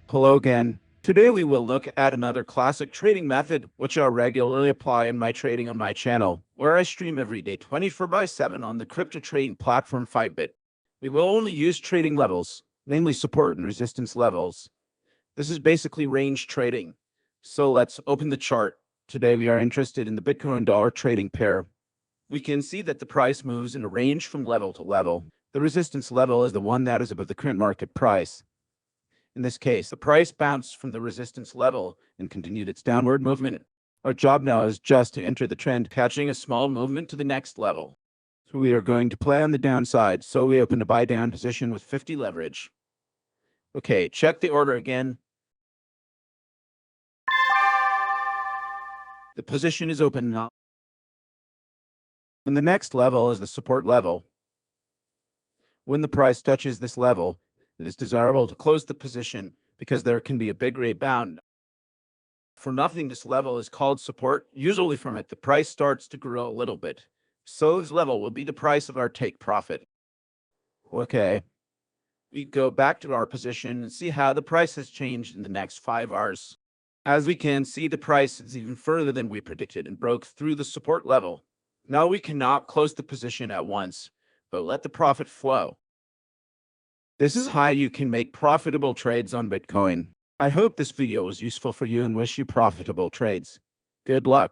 Hello again. Today we will look at another classic trading method which I regularly apply in my trading on my channel, where I stream every day 24/7 on the crypto trading platform 5bit. We will only use trading levels, namely support and resistance levels. This is basically range trading. So let's open the chart. Today we are interested in the Bitcoin dollar trading pair. We can see that the price moves in a range from level to level. The resistance level is the one that is above the current market price. In this case, the price bounced from the resistance level and continued its downward movement. Our job now is just to enter the trend, catching a small movement to the next level. So we are going to play on the downside, so we open a buy down position with 50 leverage. Okay, check the order again. The position is open now. And the next level is the support level. When the price touches this level, it is desirable to close the position because there can be a big rebound. For nothing, this level is called support. Usually from it, the price starts to grow a little bit. So this level will be the price of our take profit. Okay, we go back to our position and see how the price has changed in the next 5 hours. As we can see, the price is even further than we predicted and broke through the support level. Now we cannot close the position at once, but let the profit flow. This is how you can make profitable trades on Bitcoin. I hope this video was useful for you and wish you profitable trades. Good luck.